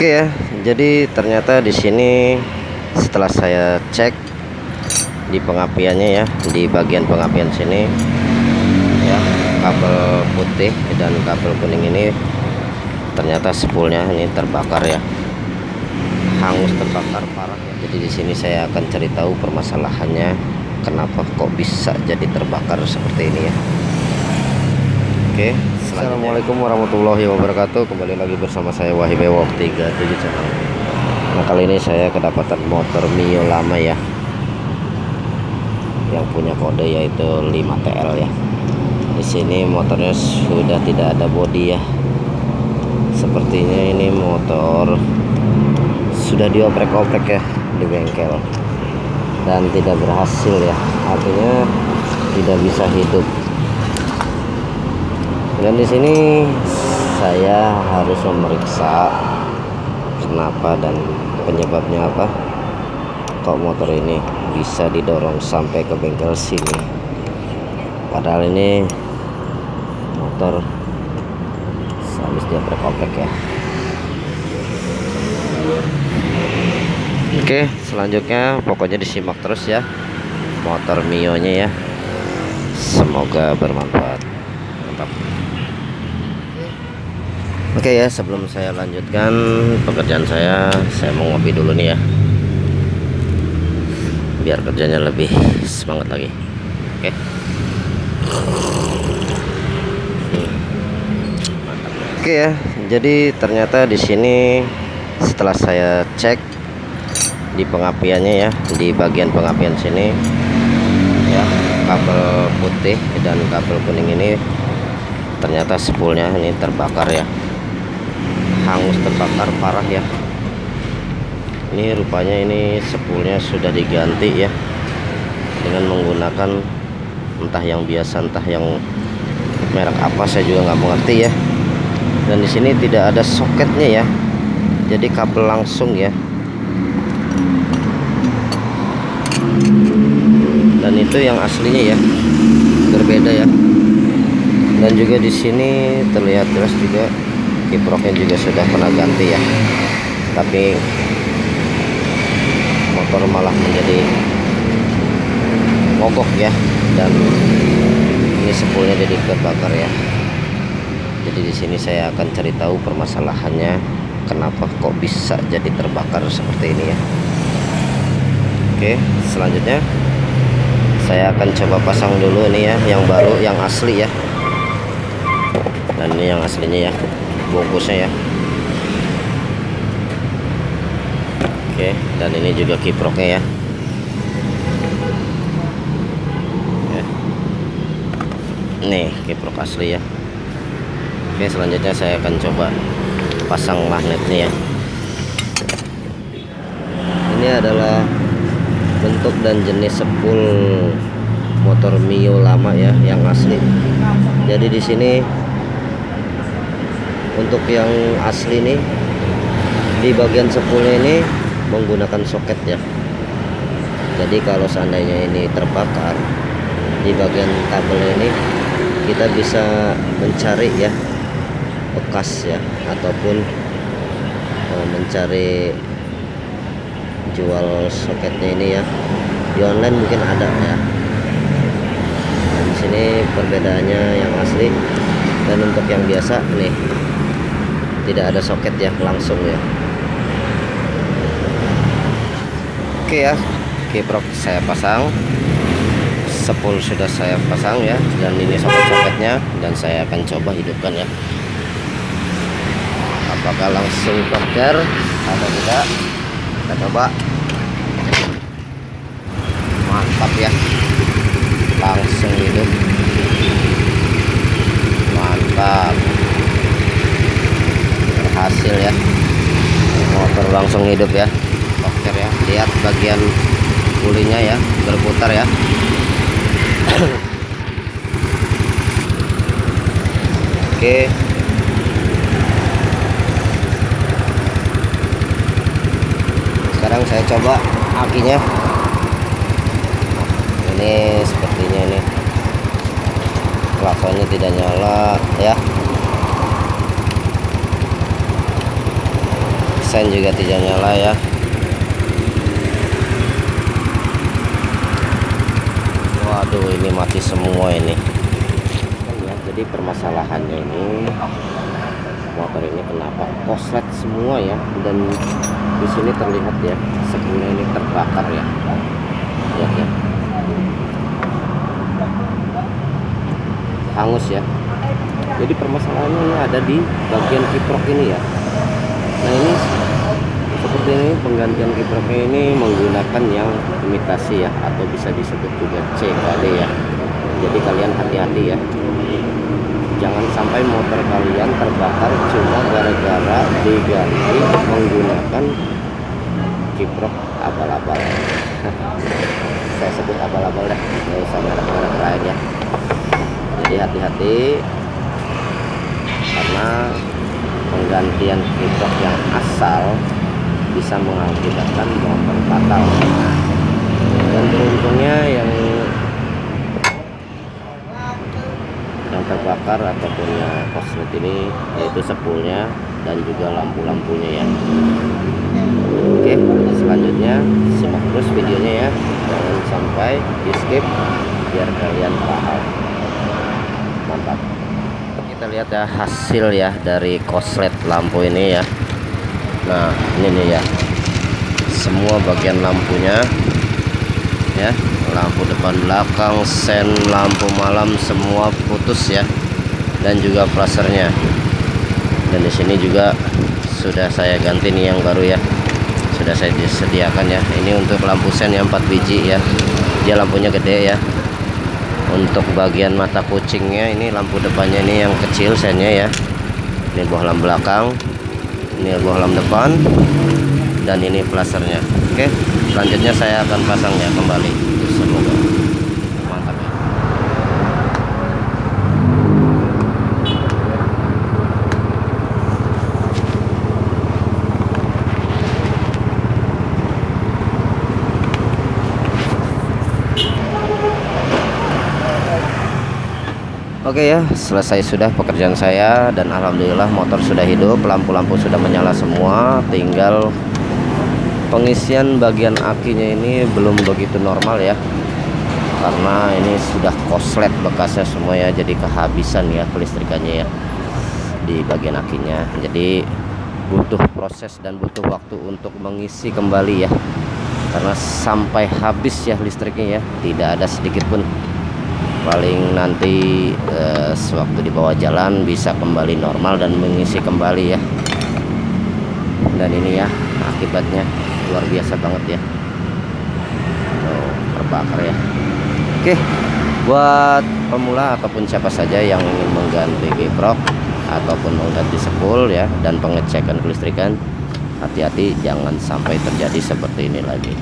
Oke ya, jadi ternyata di sini setelah saya cek di pengapiannya ya, di bagian pengapian sini ya, kabel putih dan kabel kuning ini ternyata spoolnya ini terbakar ya, hangus, terbakar parah ya. Jadi di sini saya akan cari tahu permasalahannya, kenapa kok bisa jadi terbakar seperti ini ya. Oke, assalamualaikum warahmatullahi wabarakatuh. Kembali lagi bersama saya Wahib Ewok 37 channel. Nah, kali ini saya kedapatan motor Mio lama ya, yang punya kode yaitu 5TL ya. Di sini motornya sudah tidak ada bodi ya. Sepertinya ini motor sudah dioprek-oprek ya di bengkel dan tidak berhasil ya, artinya tidak bisa hidup. Dan di sini saya harus memeriksa kenapa dan penyebabnya apa, kok motor ini bisa didorong sampai ke bengkel sini, padahal ini motor habis dia oprek ya. Oke, selanjutnya pokoknya disimak terus ya motor Mio nya ya, semoga bermanfaat. Mantap. Oke ya, sebelum saya lanjutkan pekerjaan saya mau ngopi dulu nih ya, biar kerjanya lebih semangat lagi. Oke. Oke ya, jadi ternyata di sini setelah saya cek di pengapiannya ya, di bagian pengapian sini ya, kabel putih dan kabel kuning ini ternyata spoolnya ini terbakar ya, hangus, terbakar parah ya. Ini rupanya ini spoolnya sudah diganti ya, dengan menggunakan entah yang biasa entah yang merek apa, saya juga nggak mengerti ya. Dan di sini tidak ada soketnya ya, jadi kabel langsung ya. Dan itu yang aslinya ya, berbeda ya. Dan juga di sini terlihat jelas juga kiproknya juga sudah pernah ganti ya, tapi motor malah menjadi mogok ya, dan ini spoolnya jadi terbakar ya. Jadi di sini saya akan cari tahu permasalahannya, kenapa kok bisa jadi terbakar seperti ini ya. Oke, selanjutnya saya akan coba pasang dulu ini ya, yang baru, yang asli ya. Dan ini yang aslinya ya, bungkusnya ya. Oke, dan ini juga kiproknya ya. Nih kiprok asli ya. Oke, selanjutnya saya akan coba pasang magnetnya ya. Ini adalah bentuk dan jenis spool motor Mio lama ya, yang asli. Jadi di sini untuk yang asli nih, di bagian spoolnya ini menggunakan soket ya. Jadi kalau seandainya ini terbakar di bagian kabel ini, kita bisa mencari ya bekas ya, ataupun mencari jual soketnya ini ya di online, mungkin ada ya. Dan di sini perbedaannya yang asli dan untuk yang biasa nih, tidak ada soket ya, langsung ya. Oke ya, kiprok saya pasang, spool sudah saya pasang ya, dan ini soket-soketnya, dan saya akan coba hidupkan ya, apakah langsung konter atau tidak. Kita coba. Mantap ya, langsung hidup, mantap, berhasil ya, motor langsung hidup ya. Oke ya, lihat bagian pulinya ya, berputar ya. Oke, sekarang saya coba akinya. Ini sepertinya ini klaksonnya tidak nyala ya. sen juga tidak nyala ya. Waduh, ini mati semua ini ya. Jadi permasalahannya ini motor ini kenapa koslet semua ya, dan di sini terlihat ya sepulnya ini terbakar ya. Lihat ya, hangus ya. Jadi permasalahannya ini ada di bagian kiprok ini ya. Nah ini seperti ini, penggantian kiproknya ini menggunakan yang imitasi ya, atau bisa disebut juga CKD ya. Jadi kalian hati-hati ya, jangan sampai motor kalian terbakar cuma gara-gara diganti menggunakan kiprok abal-abal. Saya sebut abal-abal dah, nggak usah merek-merek lain ya. Jadi hati-hati, karena penggantian kiprok yang asal bisa mengakibatkan motor fatal. Dan beruntungnya yang terbakar ataupun ya koslet ini yaitu sepulnya dan juga lampu-lampunya ya. Oke, selanjutnya simak terus videonya ya, jangan sampai di skip biar kalian paham. Mantap. Kita lihat ya hasil ya dari koslet lampu ini ya. Nah ini nih ya, semua bagian lampunya ya, lampu depan belakang, sen, lampu malam semua putus ya, dan juga flashernya. Dan di sini juga sudah saya ganti nih yang baru ya, sudah saya disediakan ya. Ini untuk lampu sen yang 4 biji ya, dia lampunya gede ya. Untuk bagian mata kucingnya ini, lampu depannya ini yang kecil sennya ya. Ini bohlam belakang, ini bohlam depan, dan ini flashernya. Oke, selanjutnya saya akan pasangnya kembali. Semoga mantap ya. Oke ya, selesai sudah pekerjaan saya, dan alhamdulillah motor sudah hidup, lampu-lampu sudah menyala semua. Tinggal pengisian bagian akinya ini belum begitu normal ya, karena ini sudah koslet bekasnya semua ya, jadi kehabisan ya kelistrikannya ya di bagian akinya. Jadi butuh proses dan butuh waktu untuk mengisi kembali ya, karena sampai habis ya listriknya ya, tidak ada sedikit pun. Paling nanti sewaktu dibawa jalan bisa kembali normal dan mengisi kembali ya. Dan ini ya akibatnya luar biasa banget ya, terbakar ya. Oke, buat pemula ataupun siapa saja yang ingin mengganti kiprok ataupun mengganti sepul ya, dan pengecekan kelistrikan, hati-hati jangan sampai terjadi seperti ini lagi.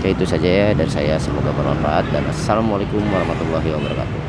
Oke, itu saja ya dari saya, semoga bermanfaat, dan assalamualaikum warahmatullahi wabarakatuh.